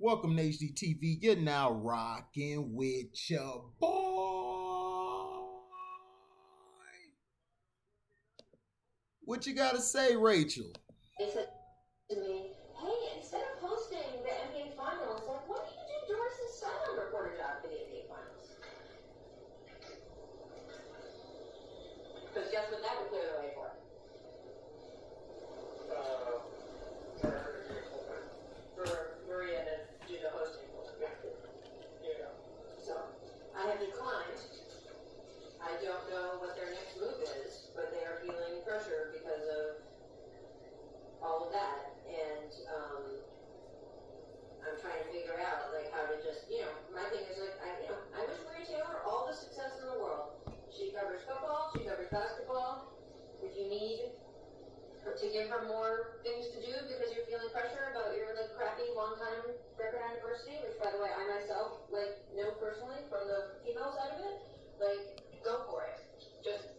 Welcome to HDTV. You're now rocking with your boy. What you gotta say, Rachel? They said to me, hey, instead of hosting the NBA Finals, like, why don't you do Doris's silent reporter job for the NBA Finals? Because guess what that would clear the way for? For Maria to do the hosting. Yeah. So, I have declined. I don't know what their next move is, but they are feeling pressure because of all of that. And I'm trying to figure out, like, how to just, my thing is, like, I wish Maria Taylor all the success in the world. She covers football, she covers basketball. If you need her to give her more things to do because you're feeling pressure about your, like, crappy long-time record on diversity, which, by the way, I myself, like, know personally from the female side of it, like, go for it. Just,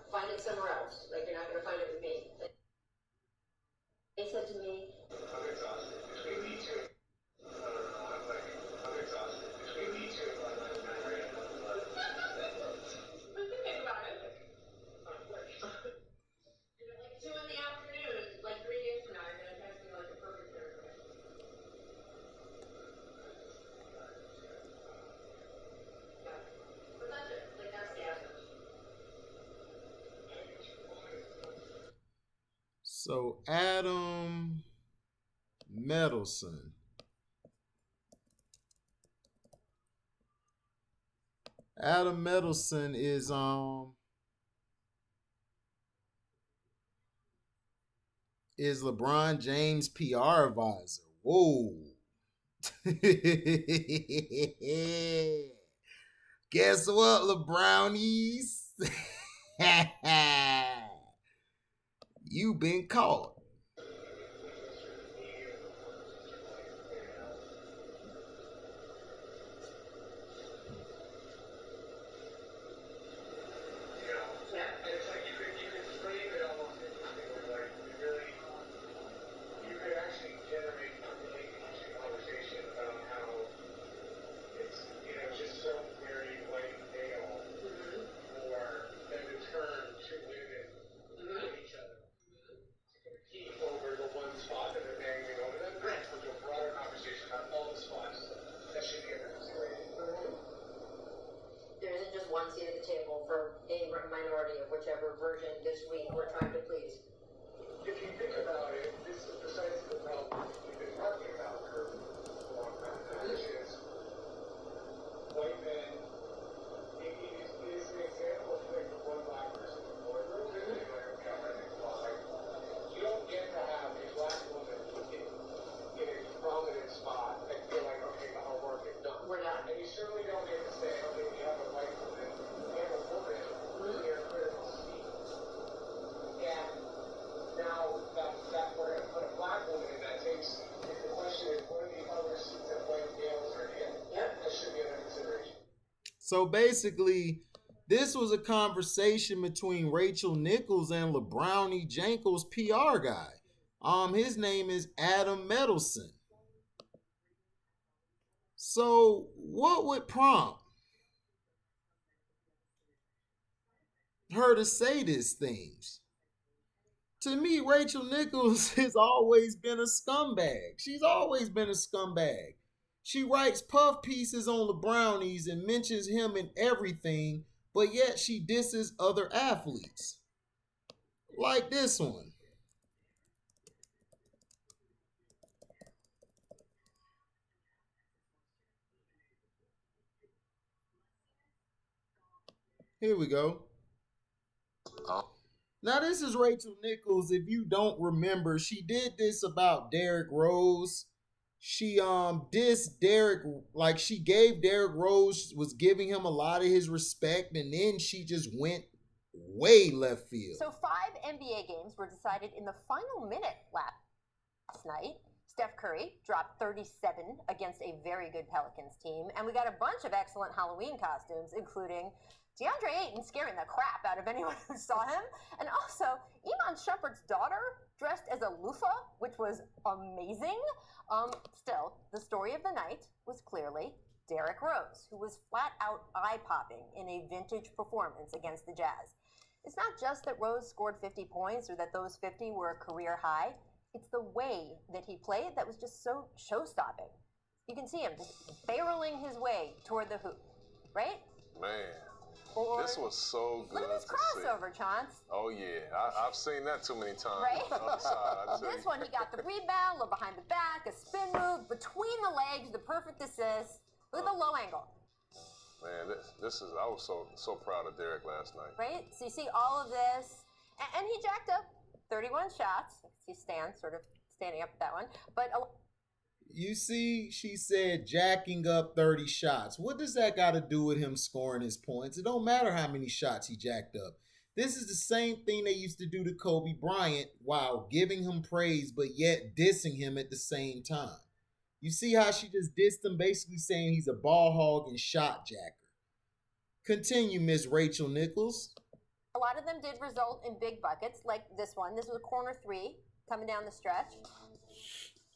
find it somewhere else. Like, you're not going to find it with me. Like, they said to me, I'm exhausted. Between me too. I'm exhausted. Between me too. Think about it. Like 2 in the afternoon, like 3 days from now, you're going to text me like a perfect dinner. Yeah. But that's it. Like, that's the essence. So Adam Medelson. Adam Medelson is LeBron James' PR advisor. Whoa. Guess what, LeBrownies? You been caught. There isn't just one seat at the table for a minority of whichever version this week we're trying to please. If you think about it, this is precisely the problem we've been talking about for a long time now, which is white men. It is an example of like the one black person in the boardroom. You don't get to have a black woman in a prominent spot and feel like, okay, our work is done. We're done. And you certainly don't get to say, okay, we have a white woman, we have a woman in a critical seat. And now that we're going to put a black woman in that same seat, the question is, what are the other seats that white males are in? Yep. That should be under consideration. So basically, this was a conversation between Rachel Nichols and lebrowniesjankles' PR guy. His name is Adam Medelson. So what would prompt her to say these things? To me, Rachel Nichols has always been a scumbag. She's always been a scumbag. She writes puff pieces on the Brownies and mentions him in everything, but yet she disses other athletes. Like this one. Here we go. Now this is Rachel Nichols. If you don't remember, she did this about Derrick Rose. She dissed Derrick, like she gave Derrick Rose, was giving him a lot of his respect, and then she just went way left field. So 5 NBA games were decided in the final minute last night. Steph Curry dropped 37 against a very good Pelicans team, and we got a bunch of excellent Halloween costumes, including DeAndre Ayton scaring the crap out of anyone who saw him. And also, Iman Shumpert's daughter dressed as a loofah, which was amazing. Still, the story of the night was clearly Derrick Rose, who was flat out eye-popping in a vintage performance against the Jazz. It's not just that Rose scored 50 points or that those 50 were a career high. It's the way that he played that was just so show-stopping. You can see him just barreling his way toward the hoop, right? Man, Or, this was so good. look at this to see. crossover, Chance. Oh yeah, I've seen that too many times. Right? On the other side, I tell This you. one, he got the rebound, look behind the back, a spin move, between the legs, the perfect assist. Look at the low angle. Man, this is. I was so proud of Derrick last night. Right? So you see all of this. And he jacked up 31 shots. You see Stan sort of standing up at that one. But You see, she said jacking up 30 shots. What does that got to do with him scoring his points? It don't matter how many shots he jacked up. This is the same thing they used to do to Kobe Bryant while giving him praise, but yet dissing him at the same time. You see how she just dissed him, basically saying he's a ball hog and shot jacker. Continue, Miss Rachel Nichols. a lot of them did result in big buckets, like this one. This was a corner three coming down the stretch.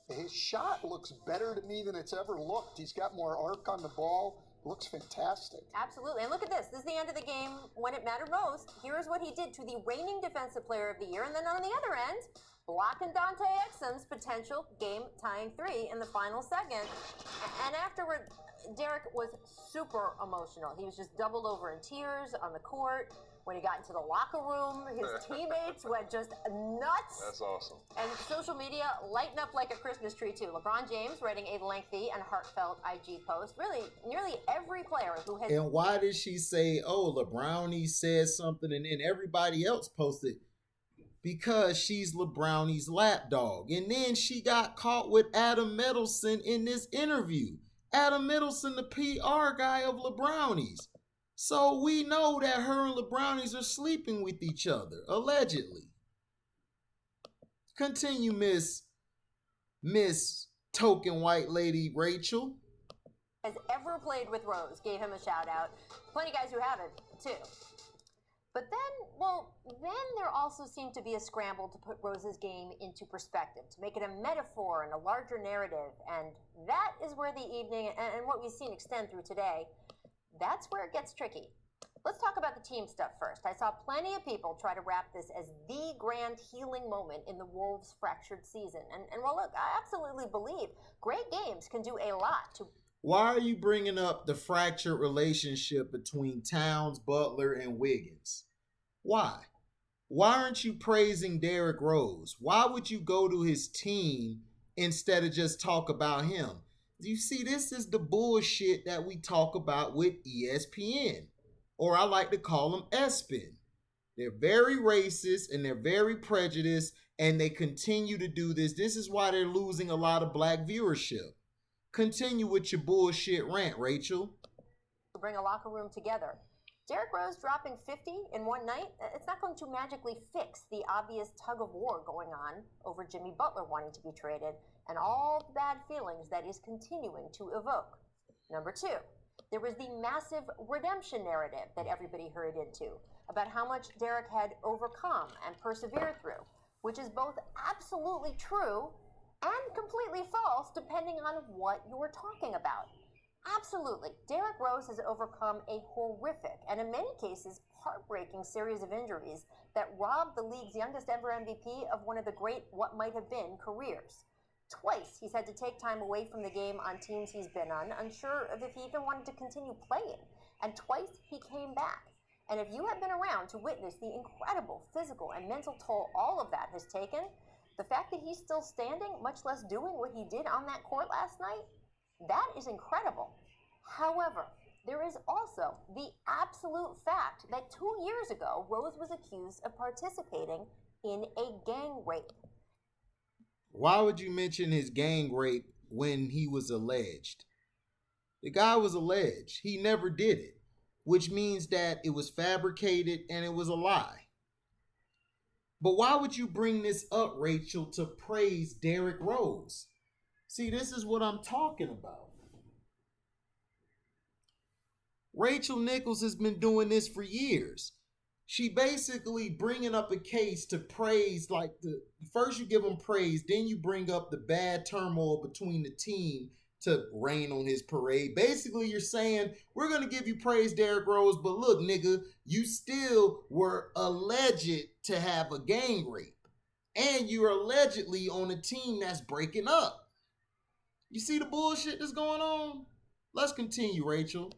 His shot looks better to me than it's ever looked. He's got more arc on the ball. Looks fantastic. Absolutely. And look at this. This is the end of the game when it mattered most. Here's what he did to the reigning Defensive Player of the Year. And then on the other end, blocking Dante Exum's potential game-tying three in the final second. And afterward, Derrick was super emotional. He was just doubled over in tears on the court. When he got into the locker room, his teammates went just nuts. That's awesome. And social media lighten up like a Christmas tree, too. LeBron James writing a lengthy and heartfelt IG post. Really, nearly every player who has... And why did she say, oh, LeBrownie said something and then everybody else posted? Because she's LeBrownie's lapdog. And then she got caught with Adam Middleton in this interview. Adam Middleton, the PR guy of LeBrownie's. So we know that her and LeBrownie's are sleeping with each other, allegedly. Continue, Miss Token White Lady Rachel. has ever played with Rose gave him a shout out. Plenty of guys who haven't, too. But then there also seemed to be a scramble to put Rose's game into perspective, to make it a metaphor and a larger narrative. And that is where the evening and what we've seen extend through today, that's where it gets tricky. Let's talk about the team stuff first. I saw plenty of people try to wrap this as the grand healing moment in the Wolves' fractured season. And well, look, I absolutely believe great games can do a lot to... Why are you bringing up the fractured relationship between Towns, Butler, and Wiggins? Why? Why aren't you praising Derrick Rose? Why would you go to his team instead of just talk about him? You see, this is the bullshit that we talk about with ESPN, or I like to call them espn. They're very racist and they're very prejudiced, and they continue to do this. This is why they're losing a lot of black viewership. Continue with your bullshit rant, Rachel. Bring a locker room together. Derrick Rose dropping 50 in one night, it's not going to magically fix the obvious tug of war going on over Jimmy Butler wanting to be traded and all the bad feelings that is continuing to evoke. Number two, there was the massive redemption narrative that everybody hurried into about how much Derrick had overcome and persevered through, which is both absolutely true and completely false depending on what you were talking about. Absolutely. Derrick Rose has overcome a horrific and in many cases heartbreaking series of injuries that robbed the league's youngest ever MVP of one of the great what might have been careers. Twice he's had to take time away from the game on teams he's been on, unsure of if he even wanted to continue playing. And twice he came back. And if you have been around to witness the incredible physical and mental toll all of that has taken, the fact that he's still standing, much less doing what he did on that court last night, that is incredible. However, there is also the absolute fact that 2 years ago, Rose was accused of participating in a gang rape. Why would you mention his gang rape when he was alleged? The guy was alleged. He never did it, which means that it was fabricated and it was a lie. But why would you bring this up, Rachel, to praise Derrick Rose? See, this is what I'm talking about. Rachel Nichols has been doing this for years. She basically bringing up a case to praise, like first you give him praise, then you bring up the bad turmoil between the team to rain on his parade. Basically, you're saying we're gonna give you praise, Derrick Rose, but look, nigga, you still were alleged to have a gang rape, and you're allegedly on a team that's breaking up. You see the bullshit that's going on? Let's continue, Rachel.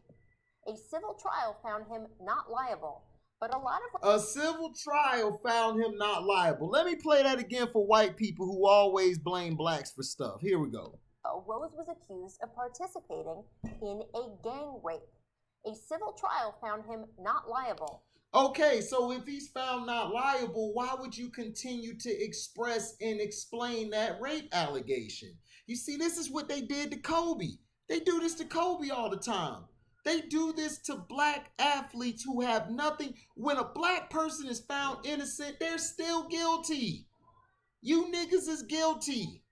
A civil trial found him not liable, but a civil trial found him not liable. Let me play that again for white people who always blame blacks for stuff. Here we go. Rose was accused of participating in a gang rape. A civil trial found him not liable. Okay, so if he's found not liable, why would you continue to express and explain that rape allegation? You see, this is what they did to Kobe. They do this to Kobe all the time. They do this to black athletes who have nothing. When a black person is found innocent, they're still guilty. You niggas is guilty.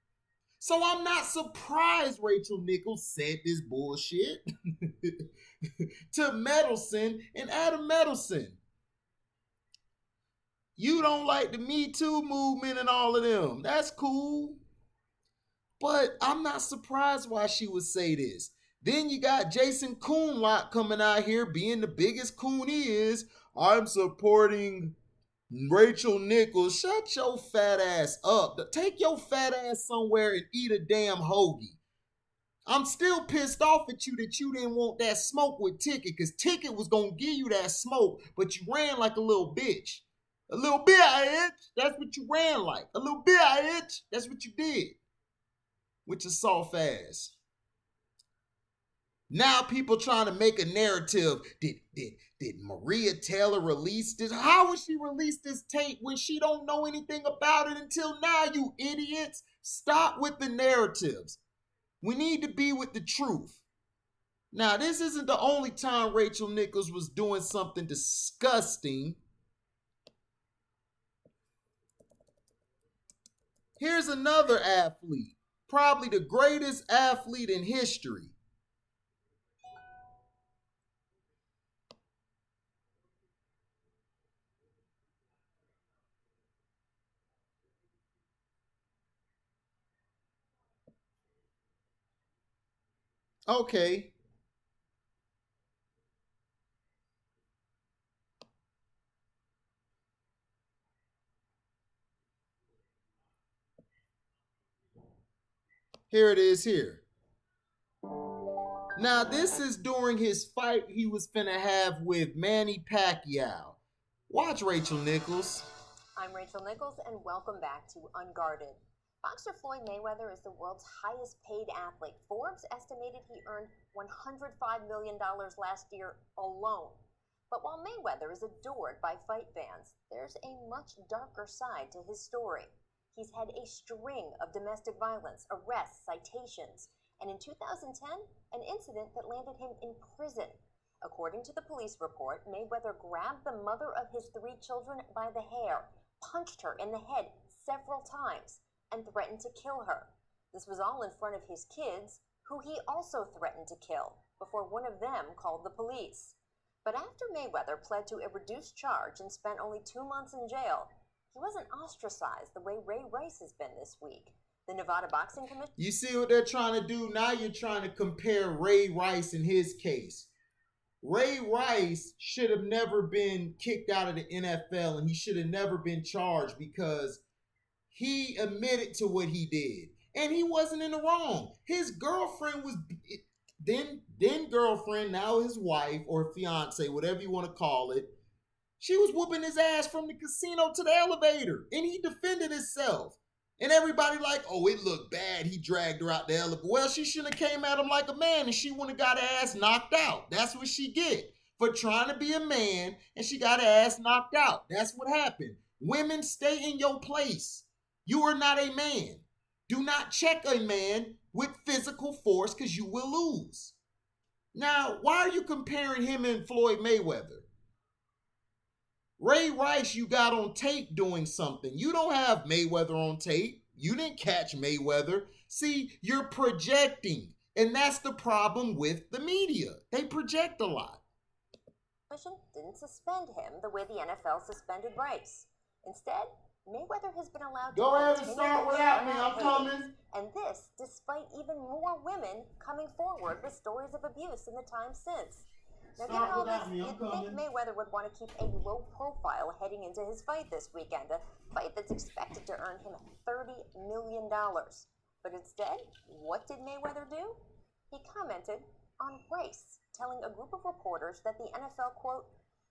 So I'm not surprised Rachel Nichols said this bullshit to Medelson and Adam Medelson. You don't like the Me Too movement and all of them. That's cool. But I'm not surprised why she would say this. Then you got Jason Coonlot coming out here being the biggest coon he is. I'm supporting Rachel Nichols. Shut your fat ass up. Take your fat ass somewhere and eat a damn hoagie. I'm still pissed off at you that you didn't want that smoke with Ticket, because Ticket was going to give you that smoke, but you ran like a little bitch. A little bitch, that's what you ran like. A little bitch, that's what you did. With your soft ass. Now people trying to make a narrative. Did Maria Taylor release this? How would she release this tape when she don't know anything about it until now, you idiots? Stop with the narratives. We need to be with the truth. Now, this isn't the only time Rachel Nichols was doing something disgusting. Here's another athlete, probably the greatest athlete in history. Okay. Here it is here. Now, this is during his fight he was finna have with Manny Pacquiao. Watch Rachel Nichols. I'm Rachel Nichols, and welcome back to Unguarded. Boxer Floyd Mayweather is the world's highest paid athlete. Forbes estimated he earned $105 million last year alone. But while Mayweather is adored by fight fans, there's a much darker side to his story. He's had a string of domestic violence, arrests, citations, and in 2010, an incident that landed him in prison. According to the police report, Mayweather grabbed the mother of his 3 children by the hair, punched her in the head several times, and threatened to kill her. This was all in front of his kids, who he also threatened to kill, before one of them called the police. But after Mayweather pled to a reduced charge and spent only 2 months in jail, he wasn't ostracized the way Ray Rice has been this week. The Nevada Boxing Commission... You see what they're trying to do? Now you're trying to compare Ray Rice in his case. Ray Rice should have never been kicked out of the NFL, and he should have never been charged because he admitted to what he did. And he wasn't in the wrong. His girlfriend was... Then girlfriend, now his wife or fiance, whatever you want to call it, she was whooping his ass from the casino to the elevator, and he defended himself. And everybody like, oh, it looked bad. He dragged her out the elevator. Well, she shouldn't have came at him like a man, and she wouldn't have got her ass knocked out. That's what she get for trying to be a man, and she got her ass knocked out. That's what happened. Women, stay in your place. You are not a man. Do not check a man with physical force because you will lose. Now, why are you comparing him and Floyd Mayweather? Ray Rice, you got on tape doing something. You don't have Mayweather on tape. You didn't catch Mayweather. See, you're projecting. And that's the problem with the media. They project a lot. Commission didn't suspend him the way the NFL suspended Rice. Instead, Mayweather has been allowed to Go ahead and continue start to without churn me. out I'm ratings, coming. and this despite even more women coming forward with stories of abuse in the time since. Now, given Start all this, without me. I'm you'd think coming. Mayweather would want to keep a low profile heading into his fight this weekend, a fight that's expected to earn him $30 million. But instead, what did Mayweather do? He commented on Rice, telling a group of reporters that the NFL, quote,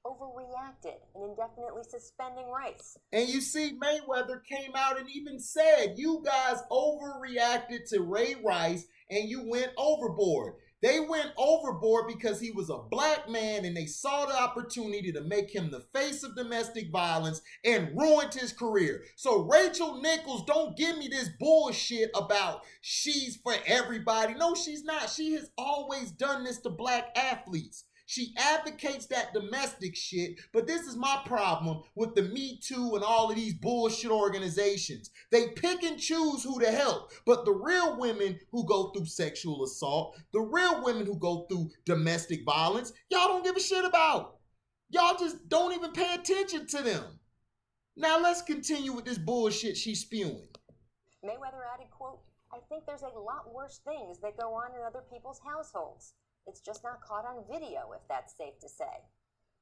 overreacted in indefinitely suspending Rice. And you see, Mayweather came out and even said, you guys overreacted to Ray Rice and you went overboard. They went overboard because he was a black man and they saw the opportunity to make him the face of domestic violence and ruined his career. So Rachel Nichols, don't give me this bullshit about she's for everybody. No, she's not. She has always done this to black athletes. She advocates that domestic shit, but this is my problem with the Me Too and all of these bullshit organizations. They pick and choose who to help, but the real women who go through sexual assault, the real women who go through domestic violence, y'all don't give a shit about. Y'all just don't even pay attention to them. Now let's continue with this bullshit she's spewing. Mayweather added, quote, I think there's a lot worse things that go on in other people's households. It's just not caught on video, if that's safe to say.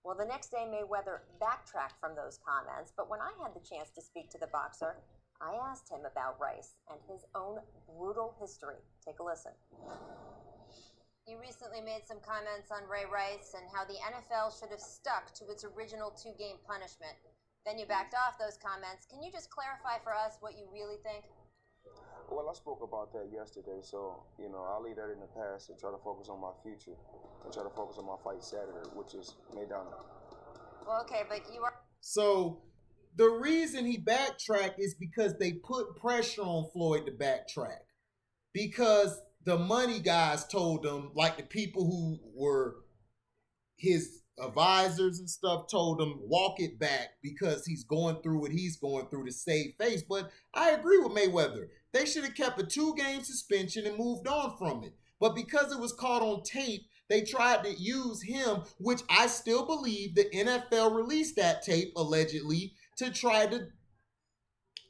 Well, the next day, Mayweather backtracked from those comments, but when I had the chance to speak to the boxer, I asked him about Rice and his own brutal history. Take a listen. You recently made some comments on Ray Rice and how the NFL should have stuck to its original 2-game punishment. Then you backed off those comments. Can you just clarify for us what you really think? Well, I spoke about that yesterday, so, I'll leave that in the past and try to focus on my future and try to focus on my fight Saturday, which is Maidana. Well, okay, but you are... So the reason he backtracked is because they put pressure on Floyd to backtrack. Because the money guys told him, like the people who were his advisors and stuff told him, walk it back because he's going through what he's going through to save face. But I agree with Mayweather. They should have kept a 2-game suspension and moved on from it. But because it was caught on tape, they tried to use him, which I still believe the NFL released that tape, allegedly, to try to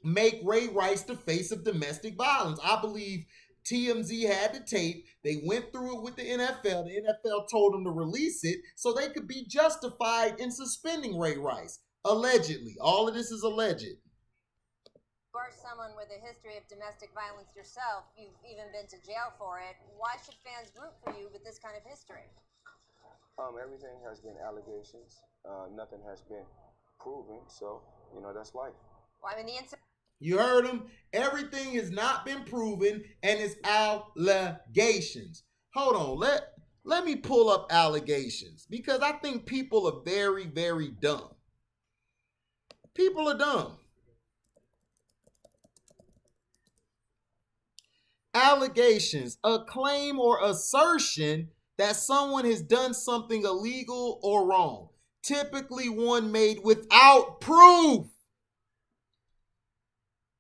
make Ray Rice the face of domestic violence. I believe TMZ had the tape. They went through it with the NFL. The NFL told them to release it so they could be justified in suspending Ray Rice. Allegedly. All of this is alleged. You are someone with a history of domestic violence yourself. You've even been to jail for it. Why should fans root for you with this kind of history? Everything has been allegations. Nothing has been proven, so, that's life. Well, I mean, the incident... You heard him? Everything has not been proven and it's allegations. Hold on, let me pull up allegations because I think people are very, very dumb. People are dumb. Allegations, a claim or assertion that someone has done something illegal or wrong, typically one made without proof.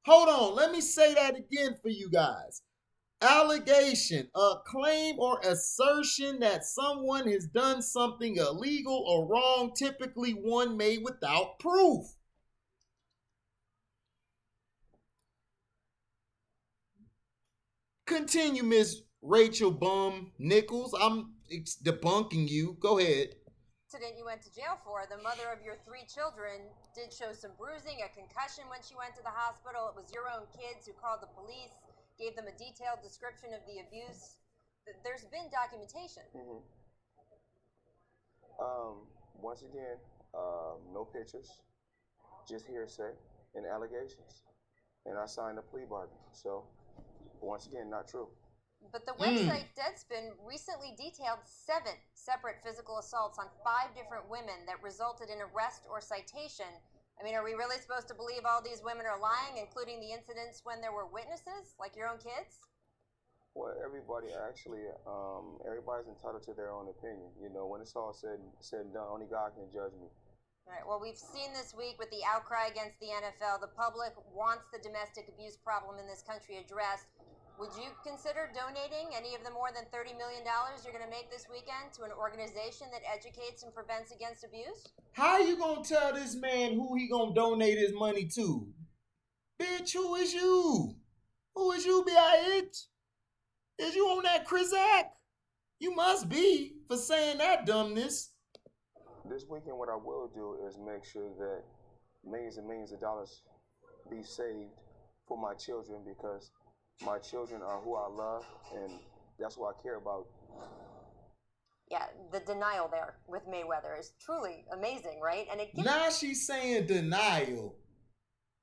Hold on, let me say that again for you guys. Allegation, a claim or assertion that someone has done something illegal or wrong, typically one made without proof. Continue, Miss Rachel Nichols. I'm debunking you. Go ahead. Incident you went to jail for, the mother of your 3 children did show some bruising, a concussion when she went to the hospital. It was your own kids who called the police, gave them a detailed description of the abuse. There's been documentation. Mm-hmm. Once again, no pictures, just hearsay and allegations. And I signed a plea bargain, so once again, not true. But the website Deadspin recently detailed 7 separate physical assaults on 5 different women that resulted in arrest or citation. I mean, are we really supposed to believe all these women are lying, including the incidents when there were witnesses, like your own kids? Well, everybody's entitled to their own opinion. When it's all said and done, only God can judge me. All right, well, we've seen this week with the outcry against the NFL. The public wants the domestic abuse problem in this country addressed. Would you consider donating any of the more than $30 million you're going to make this weekend to an organization that educates and prevents against abuse? How you gonna tell this man who he gonna donate his money to? Bitch, who is you? Who is you, bitch? Is you on that Chrizak? You must be for saying that dumbness. This weekend, what I will do is make sure that millions and millions of dollars be saved for my children, because my children are who I love, and that's what I care about. Yeah, the denial there with Mayweather is truly amazing, right? And it gives Now she's saying denial.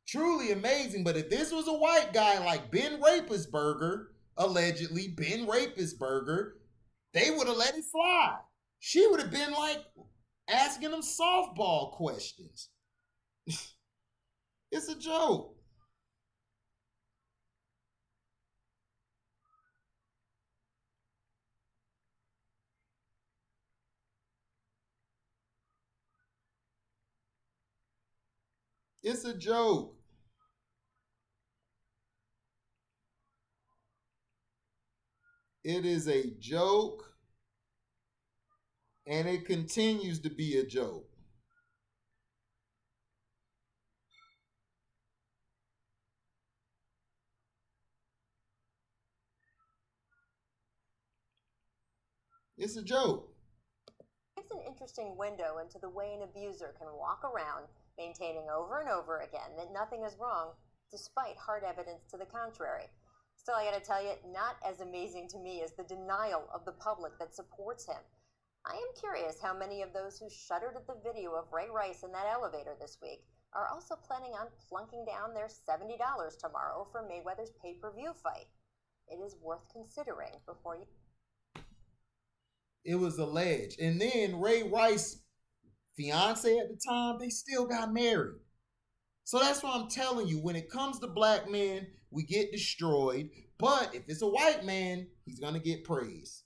Truly amazing, but if this was a white guy like Ben Rapersberger, allegedly Ben Rapersberger, they would have let it slide. She would have been like asking him softball questions. It's a joke. It's a joke. It is a joke, and it continues to be a joke. It's a joke. It's an interesting window into the way an abuser can walk around maintaining over and over again that nothing is wrong, despite hard evidence to the contrary. Still, I gotta tell you, not as amazing to me as the denial of the public that supports him. I am curious how many of those who shuddered at the video of Ray Rice in that elevator this week are also planning on plunking down their $70 tomorrow for Mayweather's pay-per-view fight. It is worth considering before you... It was alleged. And then Ray Rice's fiance at the time, they still got married. So that's what I'm telling you. When it comes to black men, we get destroyed. But if it's a white man, he's going to get praised.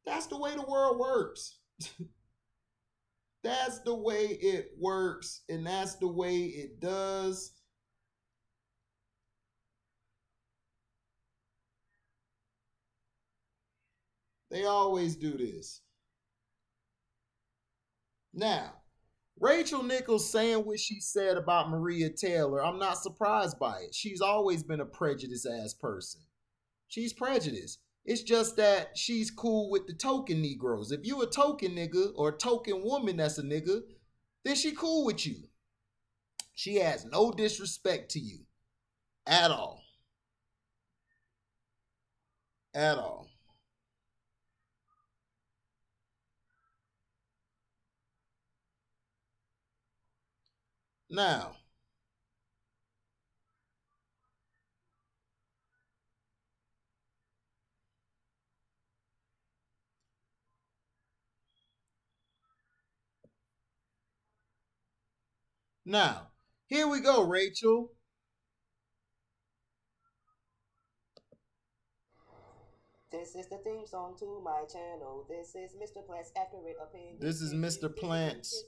That's the way the world works. That's the way it works. And that's the way it does. They always do this. Now, Rachel Nichols saying what she said about Maria Taylor, I'm not surprised by it. She's always been a prejudiced ass person. She's prejudiced. It's just that she's cool with the token Negroes. If you a token nigga or a token woman that's a nigga, then she cool with you. She has no disrespect to you at all. At all. Now, here we go, Rachel. This is the theme song to my channel. This is Mr. Plant's accurate opinion. This is Mr. Plant's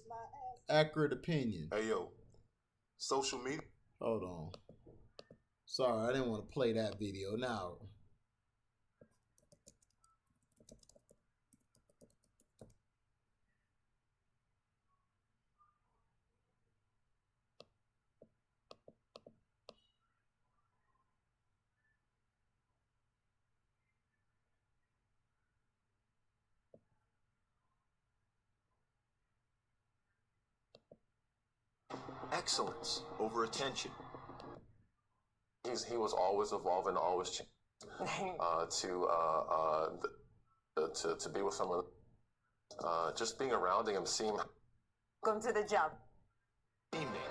accurate opinion. Hey, yo, social media. Hold on. Sorry, I didn't want to play that video. Now, Excellence over attention. He was always evolving, always changing. To be with someone, just being around him, seeing. Welcome to the job. Evening.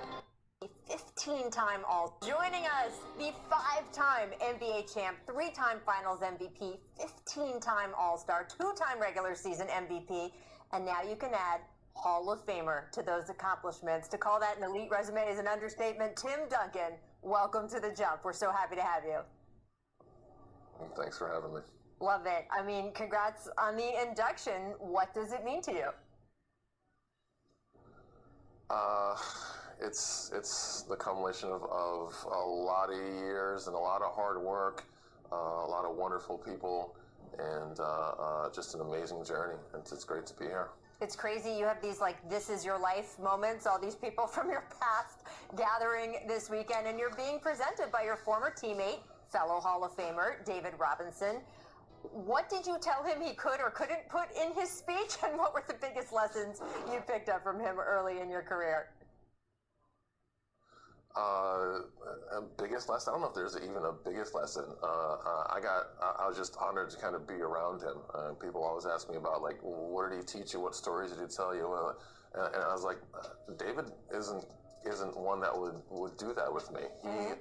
15-time All. Joining us, the 5-time NBA champ, 3-time Finals MVP, 15-time All-Star, 2-time regular season MVP, and now you can add Hall of Famer to those accomplishments. To call that an elite resume is an understatement. Tim Duncan, welcome to the Jump. We're so happy to have you. Thanks for having me. Love it. I mean, congrats on the induction. What does it mean to you? It's the culmination of a lot of years and a lot of hard work, a lot of wonderful people, and just an amazing journey. And it's great to be here. It's crazy. You have these like this is your life moments, all these people from your past gathering this weekend, and you're being presented by your former teammate, fellow Hall of Famer, David Robinson. What did you tell him he could or couldn't put in his speech, and what were the biggest lessons you picked up from him early in your career? Biggest lesson? I don't know if there's even a biggest lesson. I was just honored to kind of be around him. People always ask me about, like, what did he teach you? What stories did he tell you? And I was like, David isn't one that would do that with me. He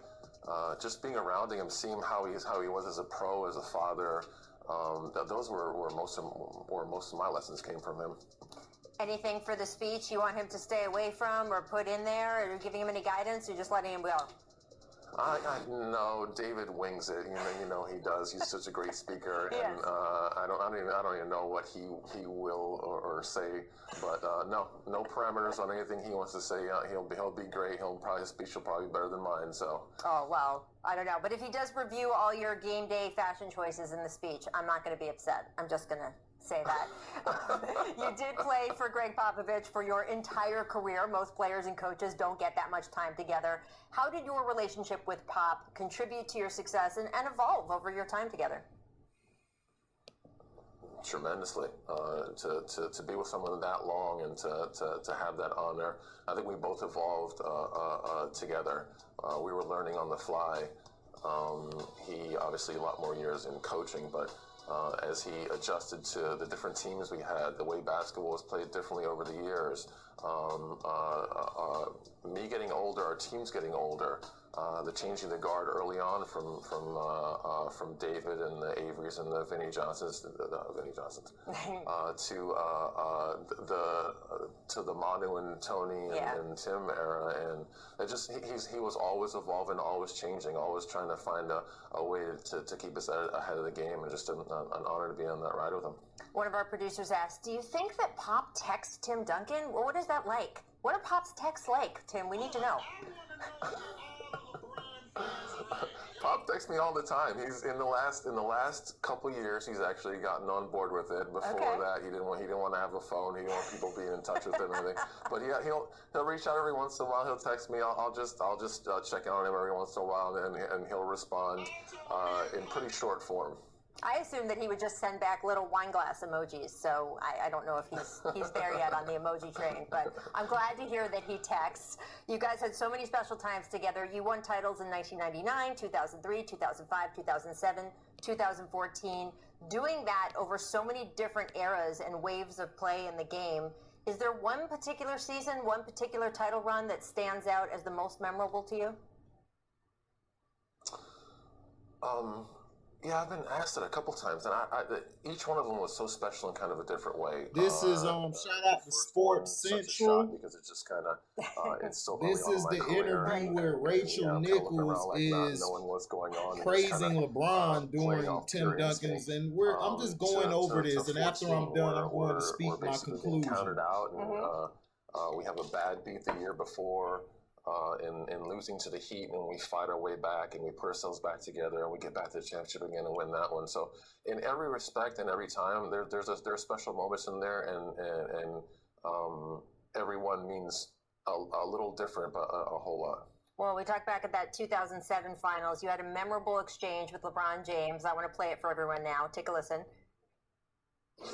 just being around him, seeing how he was as a pro, as a father. Those were most of my lessons came from him. Anything for the speech you want him to stay away from or put in there, or giving him any guidance, or just letting him go? No, David wings it. You know he does. He's such a great speaker, and I don't even know what he will or say. But no parameters on anything he wants to say. He'll be great. His speech will probably be better than mine. So. Oh well, I don't know. But if he does review all your game day fashion choices in the speech, I'm not going to be upset. I'm just going to say that. You did play for Greg Popovich for your entire career. Most players and coaches don't get that much time together. How did your relationship with Pop contribute to your success and evolve over your time together? Tremendously. To be with someone that long and to have that honor. I think we both evolved together. We were learning on the fly. He obviously a lot more years in coaching, but as he adjusted to the different teams we had, the way basketball was played differently over the years, me getting older, our teams getting older, the changing the guard early on from David and the Averys and the Vinnie Johnsons, to the Manu and Tony and Tim era, and it just he was always evolving, always changing, always trying to find a way to keep us ahead of the game, and just an honor to be on that ride with him. One of our producers asked, do you think that Pop texts Tim Duncan? Well, what is that like? What are Pop's texts like, Tim? We need to know. Pop texts me all the time. He's in the last couple years, he's actually gotten on board with it. Before that, he didn't want to have a phone. He didn't want people being in touch with him and everything. But yeah, he'll reach out every once in a while. He'll text me. I'll just check in on him every once in a while, and he'll respond in pretty short form. I assumed that he would just send back little wine glass emojis, so I don't know if he's there yet on the emoji train, but I'm glad to hear that he texts. You guys had so many special times together. You won titles in 1999, 2003, 2005, 2007, 2014. Doing that over so many different eras and waves of play in the game, is there one particular season, one particular title run that stands out as the most memorable to you? Yeah, I've been asked it a couple times, and each one of them was so special in kind of a different way. This is shout out to Sports Central because it's just kind of it's so. This is the interview where Rachel Nichols is praising LeBron during Tim Duncan's, and I'm just going over this, and after I'm done, I'm going to speak my conclusion. Counted out, and we have a bad beat the year before. In losing to the Heat, and we fight our way back, and we put ourselves back together, and we get back to the championship again and win that one. So, in every respect and every time, there are special moments in there, and every one means a little different, but a whole lot. Well, we talked back at that 2007 finals. You had a memorable exchange with LeBron James. I want to play it for everyone now. Take a listen. Good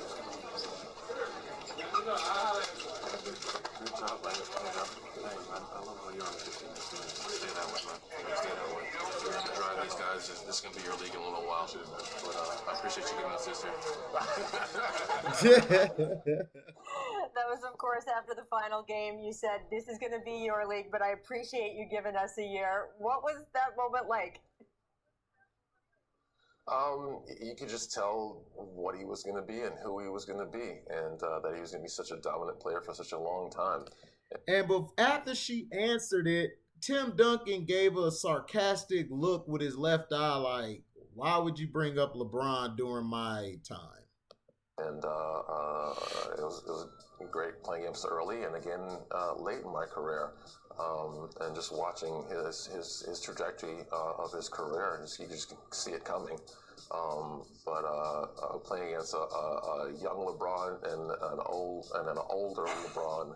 job, man. I love how you're on the 15. Stay that way, man. Stay that way. To drive these guys, this is going to be your league in a little while. But I appreciate you giving us this here. That was, of course, after the final game. You said, this is going to be your league, but I appreciate you giving us a year. What was that moment like? You could just tell what he was going to be and who he was going to be, and that he was going to be such a dominant player for such a long time. And after she answered it, Tim Duncan gave a sarcastic look with his left eye like, why would you bring up LeBron during my time? And it was great playing against early and again late in my career. And just watching his trajectory of his career, you just see it coming. But playing against a young LeBron and an older LeBron,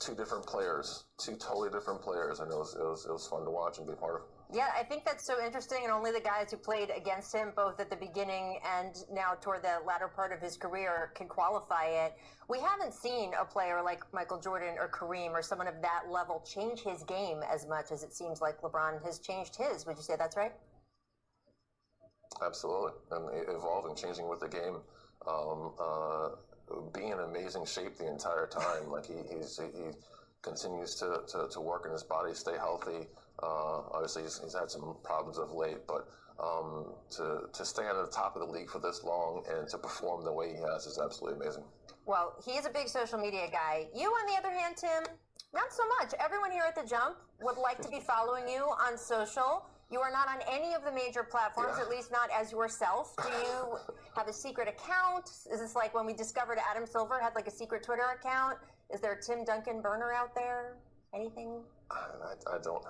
two different players, two totally different players, and it was fun to watch and be part of. Yeah, I think that's so interesting, and only the guys who played against him, both at the beginning and now toward the latter part of his career, can qualify it. We haven't seen a player like Michael Jordan or Kareem or someone of that level change his game as much as it seems like LeBron has changed his. Would you say that's right? Absolutely, and evolving, changing with the game, being in amazing shape the entire time. Like he continues to work in his body, stay healthy. Obviously, he's had some problems of late, but to stay on the top of the league for this long and to perform the way he has is absolutely amazing. Well, he's a big social media guy. You, on the other hand, Tim, not so much. Everyone here at The Jump would like to be following you on social. You are not on any of the major platforms, at least not as yourself. Do you have a secret account? Is this like when we discovered Adam Silver had like a secret Twitter account? Is there a Tim Duncan burner out there? Anything? I don't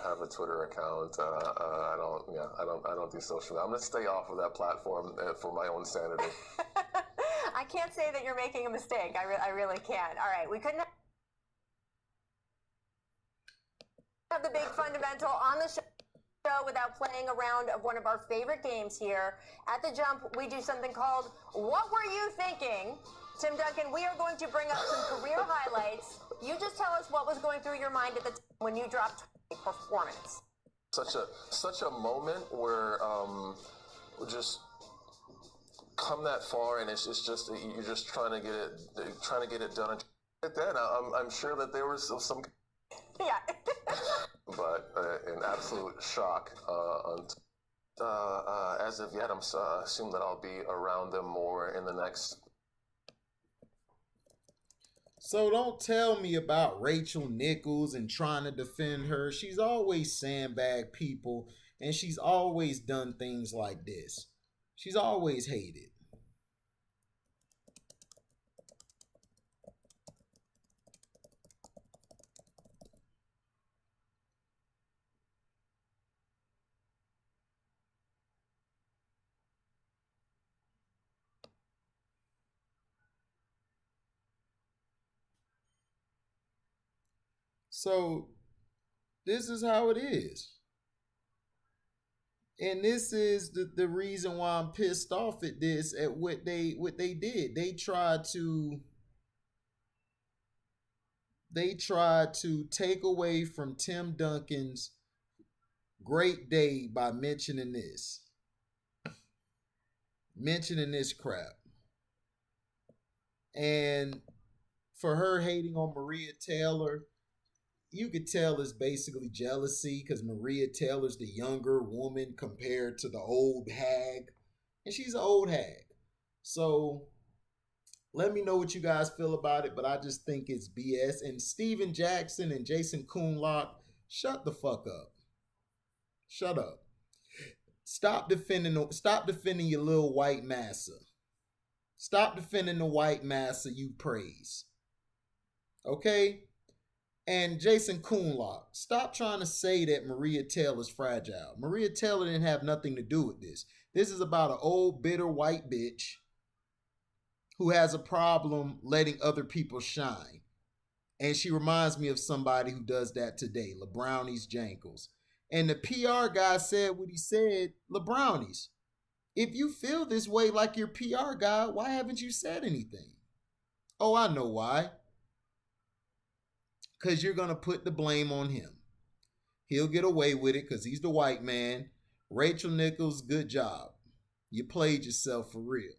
have a Twitter account. I don't do social media. I'm gonna stay off of that platform for my own sanity. I can't say that you're making a mistake. I really can't. All right, we couldn't have the big fundamental on the show without playing a round of one of our favorite games here. At The Jump, we do something called What Were You Thinking? Tim Duncan, we are going to bring up some career highlights. You just tell us what was going through your mind at the time when you dropped a performance. Such a moment where we just come that far, and it's just you're just trying to get it done. And then I'm sure that there was some. Yeah. But in absolute shock. As of yet, I'm assume that I'll be around them more in the next. So don't tell me about Rachel Nichols and trying to defend her. She's always sandbagged people, and she's always done things like this. She's always hated. So this is how it is. And this is the reason why I'm pissed off at this, at what they did. They tried to take away from Tim Duncan's great day by mentioning this crap. And for her hating on Maria Taylor, you could tell it's basically jealousy because Maria Taylor's the younger woman compared to the old hag. And she's an old hag. So let me know what you guys feel about it, but I just think it's BS. And Steven Jackson and Jason Kuhnlock, shut the fuck up. Shut up. Stop defending your little white massa. Stop defending the white massa you praise. Okay? And Jason Kuhnlock, stop trying to say that Maria Taylor's fragile. Maria Taylor didn't have nothing to do with this. This is about an old, bitter white bitch who has a problem letting other people shine. And she reminds me of somebody who does that today, lebrowniesjankles. And the PR guy said what he said, lebrownies. If you feel this way like your PR guy, why haven't you said anything? Oh, I know why. Because you're going to put the blame on him. He'll get away with it because he's the white man. Rachel Nichols, good job. You played yourself for real.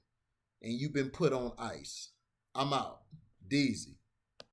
And you've been put on ice. I'm out. Deezy.